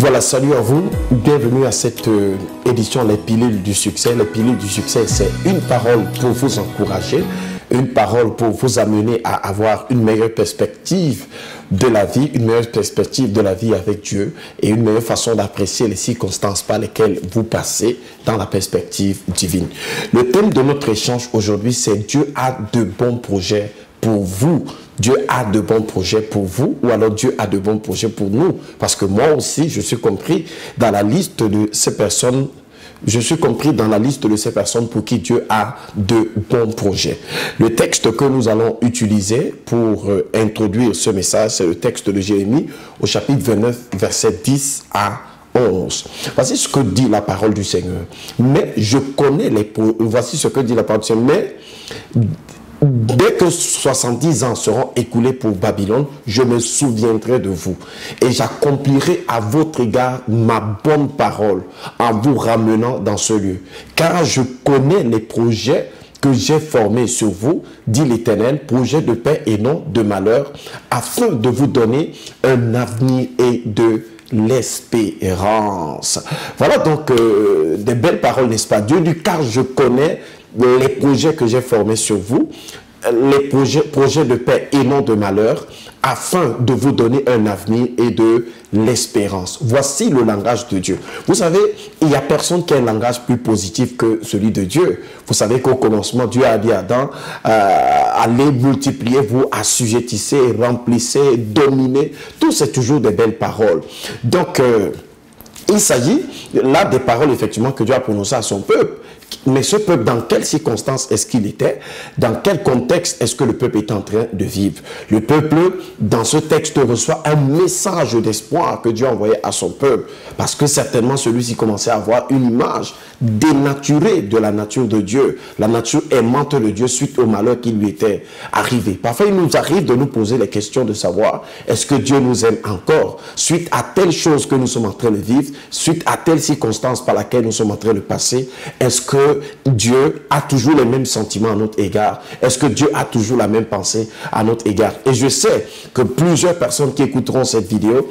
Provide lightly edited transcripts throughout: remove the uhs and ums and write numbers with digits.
Voilà, salut à vous, bienvenue à cette édition Les Pilules du Succès. Les Pilules du Succès, c'est une parole pour vous encourager, une parole pour vous amener à avoir une meilleure perspective de la vie, une meilleure perspective de la vie avec Dieu et une meilleure façon d'apprécier les circonstances par lesquelles vous passez dans la perspective divine. Le thème de notre échange aujourd'hui, c'est Dieu a de bons projets pour vous. Dieu a de bons projets pour vous, ou alors Dieu a de bons projets pour nous. Parce que moi aussi, je suis compris dans la liste de ces personnes. Je suis compris dans la liste de ces personnes pour qui Dieu a de bons projets. Le texte que nous allons utiliser pour introduire ce message, c'est le texte de Jérémie au chapitre 29, versets 10 à 11. Voici ce que dit la parole du Seigneur. Mais je connais les... Voici ce que dit la parole du Seigneur. Mais... dès que 70 ans seront écoulés pour Babylone, je me souviendrai de vous et j'accomplirai à votre égard ma bonne parole en vous ramenant dans ce lieu. Car je connais les projets que j'ai formés sur vous, dit l'Éternel, projets de paix et non de malheur, afin de vous donner un avenir et de l'espérance. Voilà donc des belles paroles, n'est-ce pas? Dieu dit, car je connais les projets que j'ai formés sur vous, les projets de paix et non de malheur, afin de vous donner un avenir et de l'espérance. Voici le langage de Dieu. Vous savez, il n'y a personne qui a un langage plus positif que celui de Dieu. Vous savez qu'au commencement, Dieu a dit à Adam, allez multiplier, vous assujettissez, remplissez, dominez. Tout c'est toujours des belles paroles. Donc, il s'agit là des paroles effectivement que Dieu a prononcées à son peuple. Mais ce peuple, dans quelles circonstances est-ce qu'il était? Dans quel contexte est-ce que le peuple est en train de vivre? Le peuple, dans ce texte, reçoit un message d'espoir que Dieu a envoyé à son peuple. Parce que certainement, celui-ci commençait à avoir une image dénaturée de la nature de Dieu. La nature aimante de Dieu suite au malheur qui lui était arrivé. Parfois, il nous arrive de nous poser les questions de savoir, est-ce que Dieu nous aime encore? Suite à telle chose que nous sommes en train de vivre, suite à telle circonstance par laquelle nous sommes en train de passer, est-ce que Dieu a toujours les mêmes sentiments à notre égard? Est-ce que Dieu a toujours la même pensée à notre égard? Et je sais que plusieurs personnes qui écouteront cette vidéo,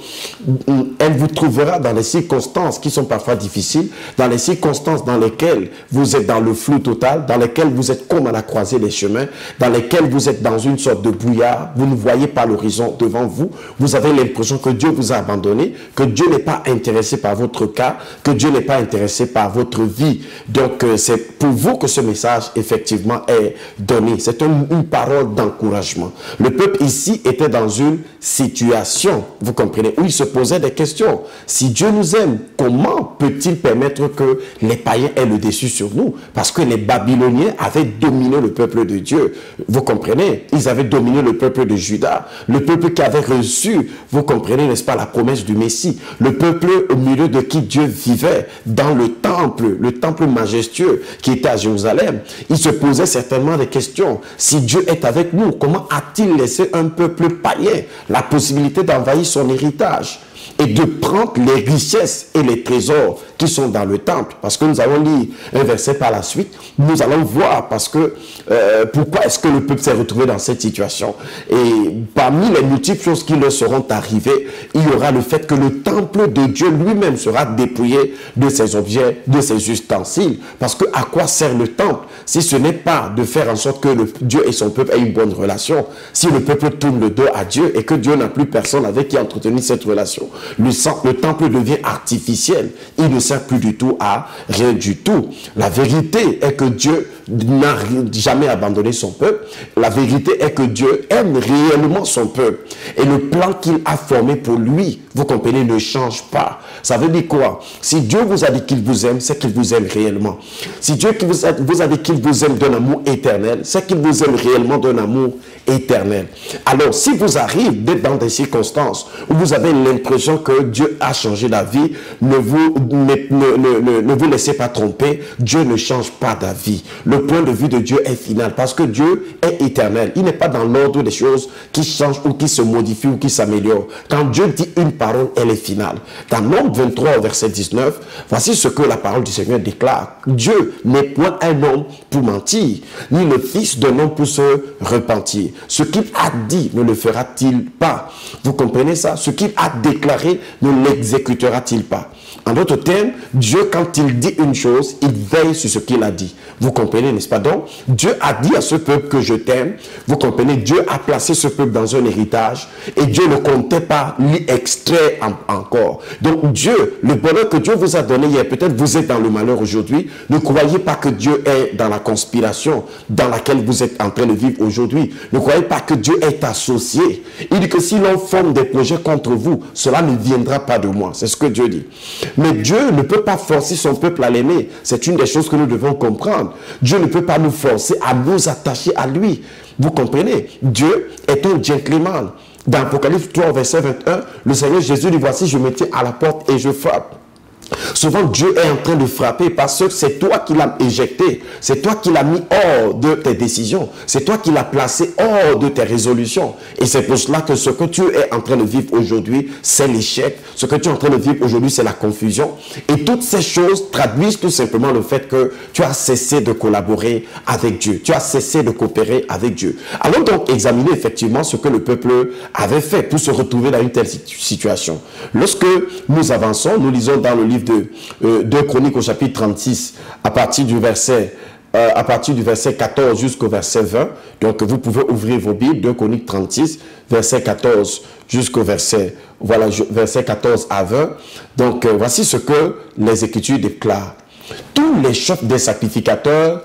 elle vous trouvera dans les circonstances qui sont parfois difficiles, dans les circonstances dans lesquelles vous êtes dans le flou total, dans lesquelles vous êtes comme à la croisée des chemins, dans lesquelles vous êtes dans une sorte de brouillard, vous ne voyez pas l'horizon devant vous, vous avez l'impression que Dieu vous a abandonné, que Dieu n'est pas intéressé par votre cas, que Dieu n'est pas intéressé par votre vie. Donc, c'est pour vous que ce message, effectivement, est donné. C'est une parole d'encouragement. Le peuple ici était dans une situation, vous comprenez, où il se posait des questions. Si Dieu nous aime, comment peut-il permettre que les païens aient le dessus sur nous? Parce que les Babyloniens avaient dominé le peuple de Dieu. Vous comprenez? Ils avaient dominé le peuple de Juda. Le peuple qui avait reçu, vous comprenez, n'est-ce pas, la promesse du Messie. Le peuple au milieu de qui Dieu vivait dans le temple majestueux qui était à Jérusalem. Il se posait certainement des questions. Si Dieu est avec nous, comment a-t-il laissé un peuple païen la possibilité d'envahir son héritage et de prendre les richesses et les trésors qui sont dans le temple? Parce que nous allons lire un verset par la suite, nous allons voir parce que pourquoi est-ce que le peuple s'est retrouvé dans cette situation. Et parmi les multiples choses qui leur seront arrivées, il y aura le fait que le temple de Dieu lui-même sera dépouillé de ses objets, de ses ustensiles. Parce que à quoi sert le temple si ce n'est pas de faire en sorte que Dieu et son peuple aient une bonne relation? Si le peuple tourne le dos à Dieu et que Dieu n'a plus personne avec qui entretenir cette relation, le temple devient artificiel. Il ne sert plus du tout à rien du tout. La vérité est que Dieu n'a jamais abandonné son peuple. La vérité est que Dieu aime réellement son peuple. Et le plan qu'il a formé pour lui, vous comprenez, ne change pas. Ça veut dire quoi? Si Dieu vous a dit qu'il vous aime, c'est qu'il vous aime réellement. Si Dieu vous a dit qu'il vous aime d'un amour éternel, c'est qu'il vous aime réellement d'un amour éternel. Alors, si vous arrivez d'être dans des circonstances où vous avez l'impression que Dieu a changé la vie, ne vous laissez pas tromper. Dieu ne change pas d'avis. le point de vue de Dieu est final parce que Dieu est éternel. Il n'est pas dans l'ordre des choses qui changent ou qui se modifient ou qui s'améliorent. Quand Dieu dit une parole, elle est finale. Dans Nombre 23, verset 19, voici ce que la parole du Seigneur déclare. Dieu n'est point un homme pour mentir, ni le fils d'un homme pour se repentir. Ce qu'il a dit ne le fera-t-il pas? Vous comprenez ça? Ce qu'il a déclaré ne l'exécutera-t-il pas? En d'autres termes, Dieu, quand il dit une chose, il veille sur ce qu'il a dit. Vous comprenez, n'est-ce pas? Donc, Dieu a dit à ce peuple que je t'aime. Vous comprenez, Dieu a placé ce peuple dans un héritage et Dieu ne comptait pas l'y extraire encore. Donc, Dieu, le bonheur que Dieu vous a donné hier, peut-être vous êtes dans le malheur aujourd'hui, ne croyez pas que Dieu est dans la conspiration dans laquelle vous êtes en train de vivre aujourd'hui. Ne croyez pas que Dieu est associé. Il dit que si l'on forme des projets contre vous, cela ne viendra pas de moi. C'est ce que Dieu dit. Mais Dieu ne peut pas forcer son peuple à l'aimer. C'est une des choses que nous devons comprendre. Dieu ne peut pas nous forcer à nous attacher à lui. Vous comprenez? Dieu est un gentleman. Dans Apocalypse 3, verset 21, le Seigneur Jésus dit, voici, je me tiens à la porte et je frappe. Souvent, Dieu est en train de frapper parce que c'est toi qui l'as éjecté. C'est toi qui l'as mis hors de tes décisions. C'est toi qui l'as placé hors de tes résolutions. Et c'est pour cela que ce que tu es en train de vivre aujourd'hui, c'est l'échec. Ce que tu es en train de vivre aujourd'hui, c'est la confusion. Et toutes ces choses traduisent tout simplement le fait que tu as cessé de collaborer avec Dieu. Tu as cessé de coopérer avec Dieu. Allons donc examiner effectivement ce que le peuple avait fait pour se retrouver dans une telle situation. Lorsque nous avançons, nous lisons dans le livre de 2 Chroniques au chapitre 36 à partir du verset 14 jusqu'au verset 20. Donc vous pouvez ouvrir vos Bibles, 2 Chroniques 36, verset 14 jusqu'au verset 14 à 20. Donc voici ce que les Écritures déclarent. Tous les chefs des sacrificateurs,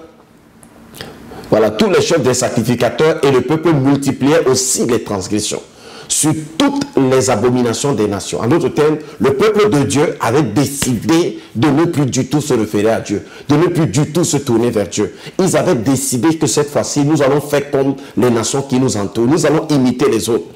tous les chefs des sacrificateurs et le peuple multipliaient aussi les transgressions sur toutes les abominations des nations. En d'autres termes, le peuple de Dieu avait décidé de ne plus du tout se référer à Dieu, de ne plus du tout se tourner vers Dieu. Ils avaient décidé que cette fois-ci, nous allons faire comme les nations qui nous entourent. Nous allons imiter les autres.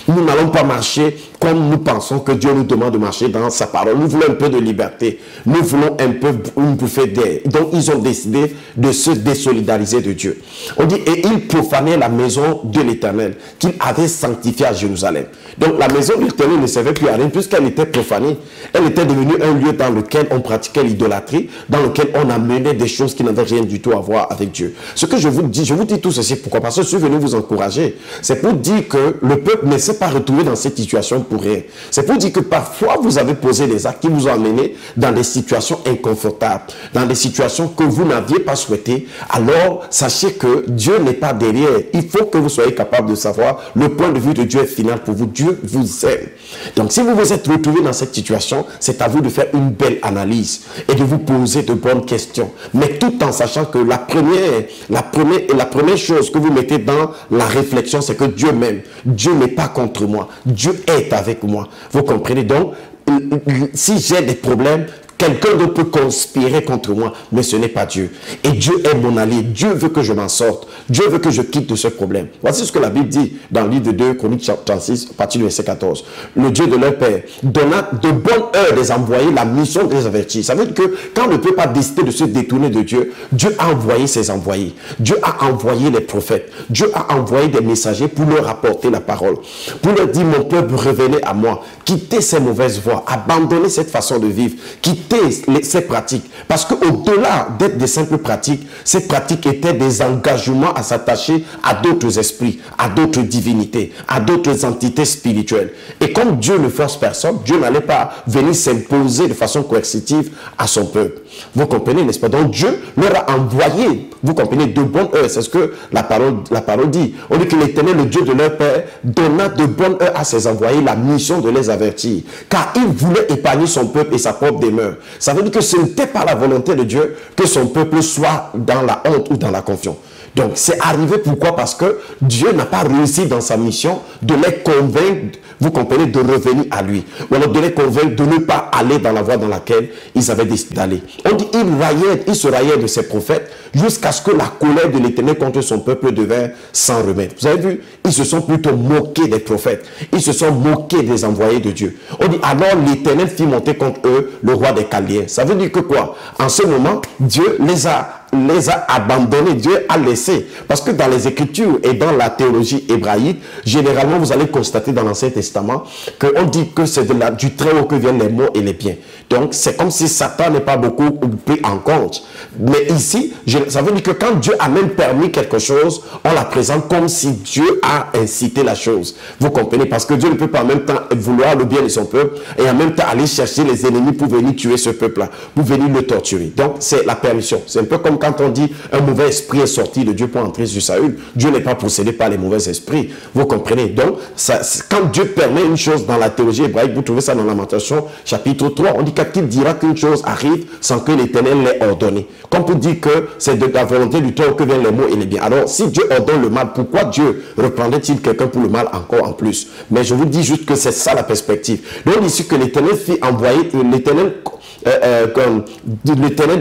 Nous n'allons pas marcher comme nous pensons que Dieu nous demande de marcher dans sa parole. Nous voulons un peu de liberté. Nous voulons un peu une bouffée d'air. Donc, ils ont décidé de se désolidariser de Dieu. On dit, et ils profanaient la maison de l'Éternel qu'il avait sanctifiée à Jérusalem. Donc, la maison de l'Éternel ne servait plus à rien puisqu'elle était profanée. Elle était devenue un lieu dans lequel on pratiquait l'idolâtrie, dans lequel on amenait des choses qui n'avaient rien du tout à voir avec Dieu. Ce que je vous dis tout ceci, pourquoi? Parce que je suis venu vous encourager. C'est pour dire que le peuple ne s'est pas retrouvé dans cette situation pour rien. C'est pour dire que parfois vous avez posé des actes qui vous ont amené dans des situations inconfortables, dans des situations que vous n'aviez pas souhaitées. Alors sachez que Dieu n'est pas derrière. Il faut que vous soyez capable de savoir le point de vue de Dieu est final pour vous. Dieu vous aime. Donc si vous vous êtes retrouvé dans cette situation, c'est à vous de faire une belle analyse et de vous poser de bonnes questions. Mais tout en sachant que la première chose que vous mettez dans la réflexion, c'est que Dieu m'aime. Dieu n'est pas contre moi. Dieu est avec moi. Vous comprenez? Donc, si j'ai des problèmes, quelqu'un d'autre peut conspirer contre moi, mais ce n'est pas Dieu. Et Dieu est mon allié. Dieu veut que je m'en sorte. Dieu veut que je quitte de ce problème. Voici ce que la Bible dit dans le livre de 2 Chroniques 36, à partir du verset 14. Le Dieu de leur père donna de bonne heure des envoyés la mission de les avertir. Ça veut dire que quand on ne peut pas décider de se détourner de Dieu, Dieu a envoyé ses envoyés. Dieu a envoyé les prophètes. Dieu a envoyé des messagers pour leur apporter la parole. Pour leur dire, mon peuple, revenez à moi. Quittez ces mauvaises voies. Abandonnez cette façon de vivre. Quittez ces pratiques. Parce qu'au-delà d'être des simples pratiques, ces pratiques étaient des engagements à s'attacher à d'autres esprits, à d'autres divinités, à d'autres entités spirituelles. Et comme Dieu ne force personne, Dieu n'allait pas venir s'imposer de façon coercitive à son peuple. Vous comprenez, n'est-ce pas? Donc Dieu leur a envoyé, vous comprenez, de bonne heure. C'est ce que la parole dit. On dit que l'Éternel, le Dieu de leur père, donna de bonne heure à ses envoyés la mission de les avertir. Car il voulait épargner son peuple et sa propre demeure. Ça veut dire que ce n'était pas la volonté de Dieu que son peuple soit dans la honte ou dans la confusion. Donc, c'est arrivé pourquoi? Parce que Dieu n'a pas réussi dans sa mission de les convaincre, vous comprenez, de revenir à lui. Ou alors de les convaincre de ne pas aller dans la voie dans laquelle ils avaient décidé d'aller. On dit, il se raillait de ses prophètes jusqu'à ce que la colère de l'Éternel contre son peuple devint sans remède. Vous avez vu, ils se sont plutôt moqués des prophètes. Ils se sont moqués des envoyés de Dieu. On dit, alors l'Éternel fit monter contre eux le roi des Chaldéens. Ça veut dire que quoi? En ce moment, Dieu les a les a abandonnés, Dieu a laissé. Parce que dans les Écritures et dans la théologie hébraïque, généralement, vous allez constater dans l'Ancien Testament qu'on dit que c'est du Très-Haut que viennent les maux et les biens. Donc, c'est comme si Satan n'est pas beaucoup pris en compte. Mais ici, ça veut dire que quand Dieu a même permis quelque chose, on la présente comme si Dieu a incité la chose. Vous comprenez? Parce que Dieu ne peut pas en même temps vouloir le bien de son peuple et en même temps aller chercher les ennemis pour venir tuer ce peuple-là, pour venir le torturer. Donc, c'est la permission. C'est un peu comme quand on dit un mauvais esprit est sorti de Dieu pour entrer sur Saül. Dieu n'est pas possédé par les mauvais esprits. Vous comprenez? Donc, quand Dieu permet une chose dans la théologie hébraïque, vous trouvez ça dans Lamentation chapitre 3, on dit qu'il dira qu'une chose arrive sans que l'Éternel l'ait ordonné. Comme pour dire que c'est de la volonté du Très-Haut que viennent les maux et les biens. Alors, si Dieu ordonne le mal, pourquoi Dieu reprendrait-il quelqu'un pour le mal encore en plus? Mais je vous dis juste que c'est ça la perspective. Donc, ici que l'Éternel fit envoyer, l'Éternel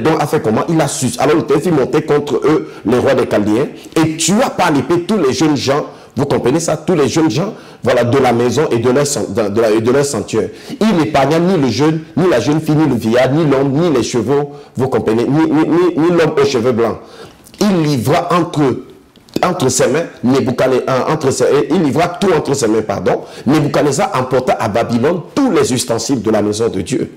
donc a fait comment? Il a su. Alors l'Éternel fit monter contre eux les rois des Chaldéens et tua par l'épée tous les jeunes gens. Vous comprenez ça? Tous les jeunes gens, voilà, de la maison et de leur sanctuaire. Il n'épargna ni le jeune, ni la jeune fille, ni le vieillard, ni l'homme, ni les chevaux. Vous comprenez? Ni l'homme aux cheveux blancs. Il livra entre ses mains, il livra tout entre ses mains, pardon. Nebuchadnezzar emporta à Babylone tous les ustensiles de la maison de Dieu.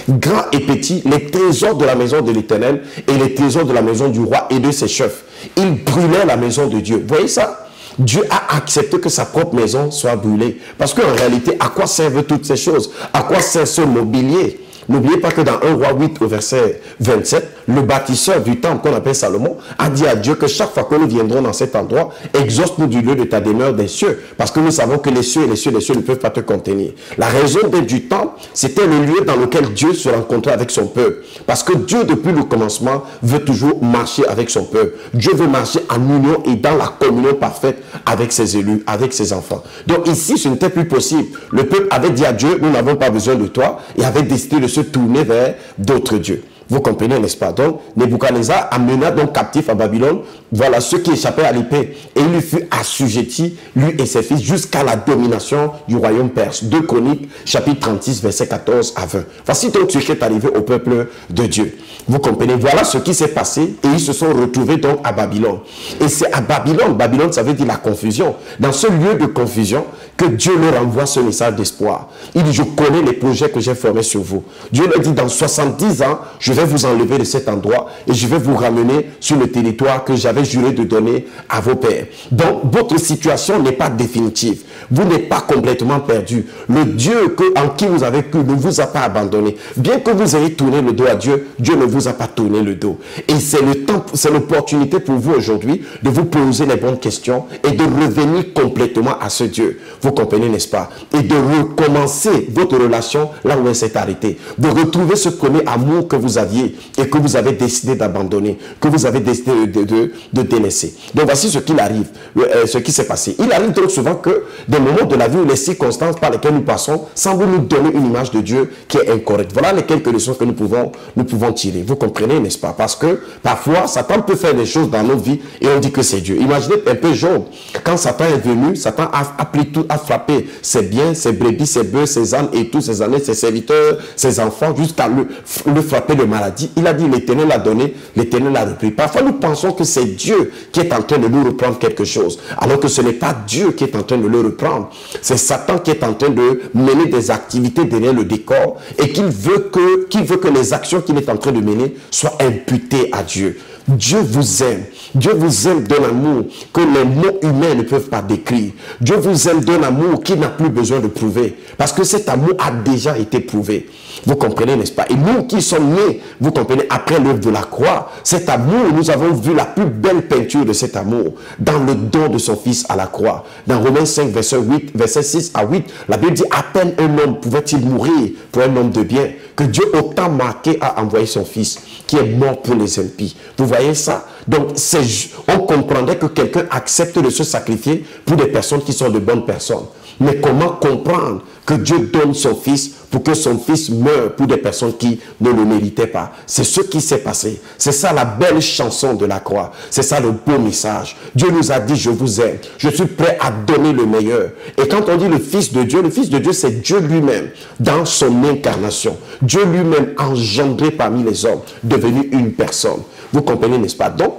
Grands et petits, les trésors de la maison de l'Éternel et les trésors de la maison du roi et de ses chefs. Il brûlait la maison de Dieu. Vous voyez ça? Dieu a accepté que sa propre maison soit brûlée. Parce qu'en réalité, à quoi servent toutes ces choses? À quoi sert ce mobilier? N'oubliez pas que dans 1 Roi 8 au verset 27, le bâtisseur du temple qu'on appelle Salomon a dit à Dieu que chaque fois que nous viendrons dans cet endroit, exauce-nous du lieu de ta demeure des cieux. Parce que nous savons que les cieux et les cieux ne peuvent pas te contenir. La raison d'être du temple, c'était le lieu dans lequel Dieu se rencontrait avec son peuple. Parce que Dieu, depuis le commencement, veut toujours marcher avec son peuple. Dieu veut marcher en union et dans la communion parfaite avec ses élus, avec ses enfants. Donc ici, ce n'était plus possible. Le peuple avait dit à Dieu, nous n'avons pas besoin de toi, et avait décidé de se tourner vers d'autres dieux. Vous comprenez, n'est-ce pas? Donc, Nebuchadnezzar amena donc captif à Babylone, voilà ceux qui échappaient à l'épée, et il lui fut assujetti, lui et ses fils, jusqu'à la domination du royaume perse. 2 Chroniques, chapitre 36, verset 14 à 20. Voici donc ce qui est arrivé au peuple de Dieu. Vous comprenez? Voilà ce qui s'est passé, et ils se sont retrouvés donc à Babylone. Et c'est à Babylone, Babylone ça veut dire la confusion, dans ce lieu de confusion, que Dieu leur envoie ce message d'espoir. Il dit, je connais les projets que j'ai formés sur vous. Dieu leur dit, dans 70 ans, je vais vous enlever de cet endroit et je vais vous ramener sur le territoire que j'avais juré de donner à vos pères. Donc, votre situation n'est pas définitive. Vous n'êtes pas complètement perdu. Le Dieu en qui vous avez cru ne vous a pas abandonné. Bien que vous ayez tourné le dos à Dieu, Dieu ne vous a pas tourné le dos. Et c'est le temps, c'est l'opportunité pour vous aujourd'hui de vous poser les bonnes questions et de revenir complètement à ce Dieu. Vous comprenez, n'est-ce pas? Et de recommencer votre relation là où elle s'est arrêtée. De retrouver ce premier amour que vous aviez et que vous avez décidé d'abandonner, que vous avez décidé de délaisser. Donc voici ce qu'il arrive, ce qui s'est passé. Il arrive donc souvent que des moments de la vie où les circonstances par lesquelles nous passons semblent nous donner une image de Dieu qui est incorrecte. Voilà les quelques leçons que nous pouvons tirer. Vous comprenez, n'est-ce pas? Parce que parfois, Satan peut faire des choses dans nos vies et on dit que c'est Dieu. Imaginez un peu Job. Quand Satan est venu, Satan a pris tout, a frappé ses biens, ses brebis, ses bœufs, ses ânes et tous ses années, ses serviteurs, ses enfants, jusqu'à le frapper de maladie. Il a dit, l'Éternel a donné, l'Éternel a repris. Parfois, nous pensons que c'est Dieu qui est en train de nous reprendre quelque chose, alors que ce n'est pas Dieu qui est en train de le reprendre. C'est Satan qui est en train de mener des activités derrière le décor et qu'il veut que les actions qu'il est en train de mener soient imputées à Dieu. Dieu vous aime. Dieu vous aime d'un amour que les mots humains ne peuvent pas décrire. Dieu vous aime d'un amour qui n'a plus besoin de prouver. Parce que cet amour a déjà été prouvé. Vous comprenez, n'est-ce pas? Et nous qui sommes nés, vous comprenez, après l'œuvre de la croix, cet amour, nous avons vu la plus belle peinture de cet amour dans le don de son Fils à la croix. Dans Romains 5, verset 6 à 8, la Bible dit, à peine un homme pouvait-il mourir pour un homme de bien, que Dieu autant marqué a envoyé son Fils, qui est mort pour les impies. Vous voyez ça? Donc, on comprendrait que quelqu'un accepte de se sacrifier pour des personnes qui sont de bonnes personnes. Mais comment comprendre que Dieu donne son Fils pour que son Fils meure pour des personnes qui ne le méritaient pas. C'est ce qui s'est passé. C'est ça la belle chanson de la croix. C'est ça le beau message. Dieu nous a dit, je vous aime. Je suis prêt à donner le meilleur. Et quand on dit le Fils de Dieu, c'est Dieu lui-même dans son incarnation. Dieu lui-même engendré parmi les hommes, devenu une personne. Vous comprenez, n'est-ce pas? Donc,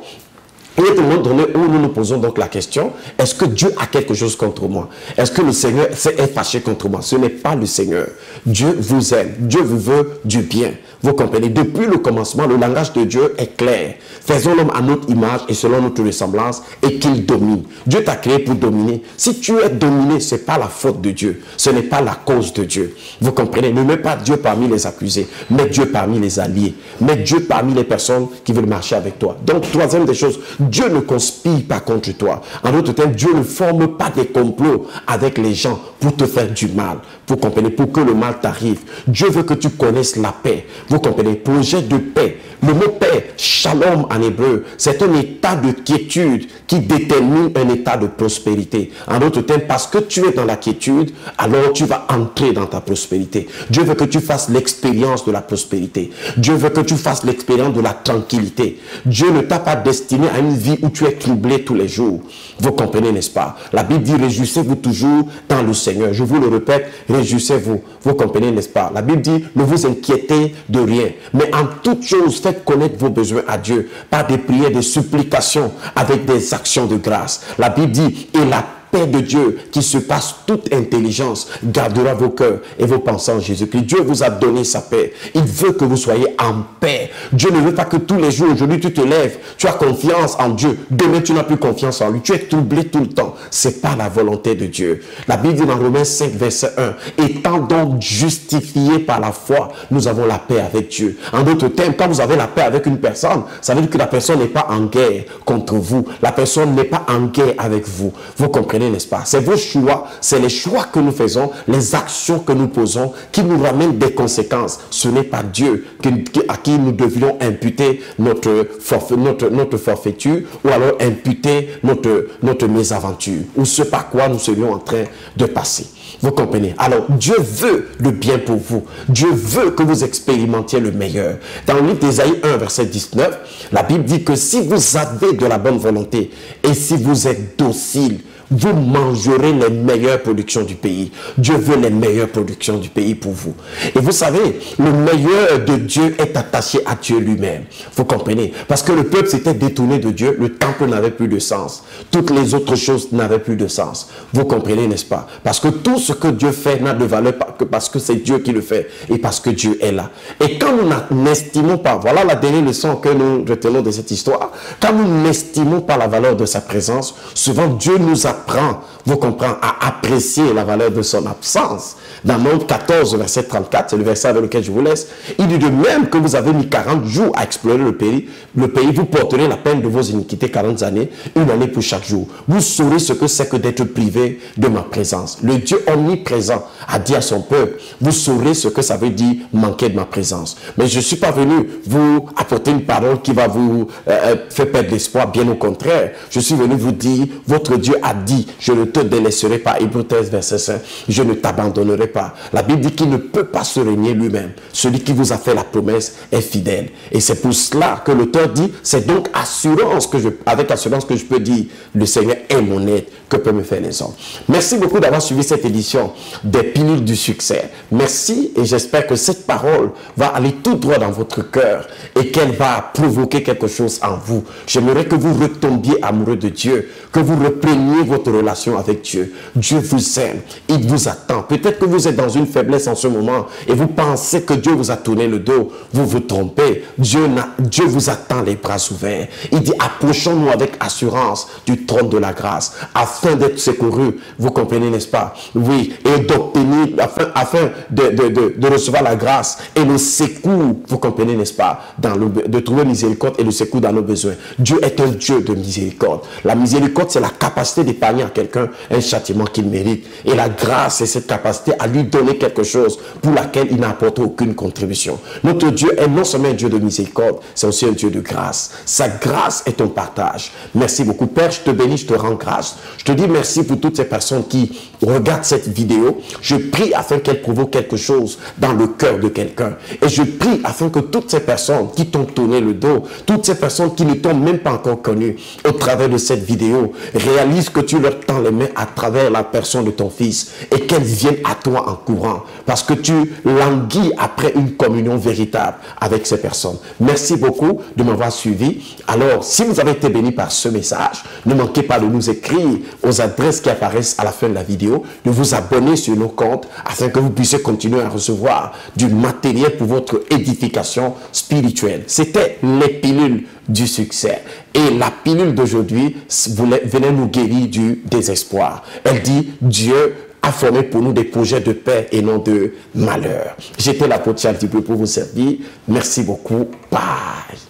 il est un moment donné où nous nous posons donc la question, est-ce que Dieu a quelque chose contre moi? Est-ce que le Seigneur est fâché contre moi? Ce n'est pas le Seigneur. Dieu vous aime. Dieu vous veut du bien. Vous comprenez? Depuis le commencement, le langage de Dieu est clair. Faisons l'homme à notre image et selon notre ressemblance et qu'il domine. Dieu t'a créé pour dominer. Si tu es dominé, ce n'est pas la faute de Dieu. Ce n'est pas la cause de Dieu. Vous comprenez? Ne mets pas Dieu parmi les accusés. Mets Dieu parmi les alliés. Mets Dieu parmi les personnes qui veulent marcher avec toi. Donc, troisième des choses, Dieu ne conspire pas contre toi. En d'autres termes, Dieu ne forme pas des complots avec les gens pour te faire du mal. Vous comprenez? Pour que le mal t'arrive. Dieu veut que tu connaisses la paix. Vous comprenez? Projet de paix. Le mot paix, shalom en hébreu, c'est un état de quiétude qui détermine un état de prospérité. En d'autres termes, parce que tu es dans la quiétude, alors tu vas entrer dans ta prospérité. Dieu veut que tu fasses l'expérience de la prospérité. Dieu veut que tu fasses l'expérience de la tranquillité. Dieu ne t'a pas destiné à une vie où tu es troublé tous les jours. Vous comprenez, n'est-ce pas? La Bible dit, réjouissez-vous toujours dans le Seigneur. Je vous le répète, réjouissez-vous. Vous comprenez, n'est-ce pas? La Bible dit, ne vous inquiétez de rien. Mais en toute chose, faites connaître vos besoins à Dieu par des prières, des supplications, avec des actions de grâce. La Bible dit, et la paix de Dieu qui surpasse toute intelligence gardera vos cœurs et vos pensées en Jésus-Christ. Dieu vous a donné sa paix. Il veut que vous soyez en paix. Dieu ne veut pas que tous les jours, aujourd'hui tu te lèves, tu as confiance en Dieu. Demain tu n'as plus confiance en lui. Tu es troublé tout le temps. C'est pas la volonté de Dieu. La Bible dit dans Romains 5 verset 1, étant donc justifiés par la foi, nous avons la paix avec Dieu. En d'autres termes, quand vous avez la paix avec une personne, ça veut dire que la personne n'est pas en guerre contre vous. La personne n'est pas en guerre avec vous. Vous comprenez, n'est-ce pas? C'est vos choix, c'est les choix que nous faisons, les actions que nous posons qui nous ramènent des conséquences. Ce n'est pas Dieu à qui nous devions imputer notre forfaiture ou alors imputer notre mésaventure ou ce par quoi nous serions en train de passer. Vous comprenez? Alors, Dieu veut le bien pour vous. Dieu veut que vous expérimentiez le meilleur. Dans le livre d'Ésaïe 1, verset 19, la Bible dit que si vous avez de la bonne volonté et si vous êtes docile, vous mangerez les meilleures productions du pays. Dieu veut les meilleures productions du pays pour vous. Et vous savez, le meilleur de Dieu est attaché à Dieu lui-même. Vous comprenez? Parce que le peuple s'était détourné de Dieu, le temple n'avait plus de sens. Toutes les autres choses n'avaient plus de sens. Vous comprenez, n'est-ce pas? Parce que tout ce que Dieu fait n'a de valeur que parce que c'est Dieu qui le fait et parce que Dieu est là. Et quand nous n'estimons pas, voilà la dernière leçon que nous retenons de cette histoire, quand nous n'estimons pas la valeur de sa présence, souvent Dieu nous apprend, vous comprenez, à apprécier la valeur de son absence. Dans Nombre 14, verset 34, c'est le verset avec lequel je vous laisse, il dit de même que vous avez mis 40 jours à explorer le pays, vous porterez la peine de vos iniquités 40 années, une année pour chaque jour. Vous saurez ce que c'est que d'être privé de ma présence. Le Dieu omniprésent a dit à son peuple, vous saurez ce que ça veut dire manquer de ma présence. Mais je ne suis pas venu vous apporter une parole qui va vous faire perdre l'espoir, bien au contraire. Je suis venu vous dire, votre Dieu a dit, je ne te délaisserai pas, Hébreux 13, verset 5, je ne t'abandonnerai pas. La Bible dit qu'il ne peut pas se régner lui-même. Celui qui vous a fait la promesse est fidèle. Et c'est pour cela que l'auteur dit, c'est donc avec assurance que je peux dire, le Seigneur est mon aide, que peut me faire les hommes. Merci beaucoup d'avoir suivi cette édition des pilules du succès. Merci et j'espère que cette parole va aller tout droit dans votre cœur et qu'elle va provoquer quelque chose en vous. J'aimerais que vous retombiez amoureux de Dieu, que vous repreniez votre relation avec Dieu. Dieu vous aime, il vous attend. Peut-être que vous êtes dans une faiblesse en ce moment et vous pensez que Dieu vous a tourné le dos. Vous vous trompez. Dieu vous attend les bras ouverts. Il dit, approchons-nous avec assurance du trône de la grâce afin d'être secourus. Vous comprenez, n'est-ce pas? Oui, et d'obtenir, afin de recevoir la grâce et le secours, vous comprenez, n'est-ce pas? De trouver miséricorde et le secours dans nos besoins. Dieu est un Dieu de miséricorde. La miséricorde, c'est la capacité d'épargner à quelqu'un un châtiment qu'il mérite. Et la grâce, c'est cette capacité à lui donner quelque chose pour laquelle il n'apporte aucune contribution. Notre Dieu est non seulement un Dieu de miséricorde, c'est aussi un Dieu de grâce. Sa grâce est un partage. Merci beaucoup, Père, je te bénis, je te rends rends grâce. Je te dis merci pour toutes ces personnes qui regardent cette vidéo. Je prie afin qu'elle provoque quelque chose dans le cœur de quelqu'un. Et je prie afin que toutes ces personnes qui t'ont tourné le dos, toutes ces personnes qui ne t'ont même pas encore connu, au travers de cette vidéo, réalisent que tu leur tends les mains à travers la personne de ton fils et qu'elles viennent à toi en courant parce que tu languis après une communion véritable avec ces personnes. Merci beaucoup de m'avoir suivi. Alors, si vous avez été béni par ce message, ne manquez pas de nous écrire aux adresses qui apparaissent à la fin de la vidéo, de vous abonner sur nos comptes afin que vous puissiez continuer à recevoir du matériel pour votre édification spirituelle. C'était les pilules du succès. Et la pilule d'aujourd'hui venait nous guérir du désespoir. Elle dit, Dieu a formé pour nous des projets de paix et non de malheur. J'étais l'apôtre Charles Dupuis pour vous servir. Merci beaucoup. Bye.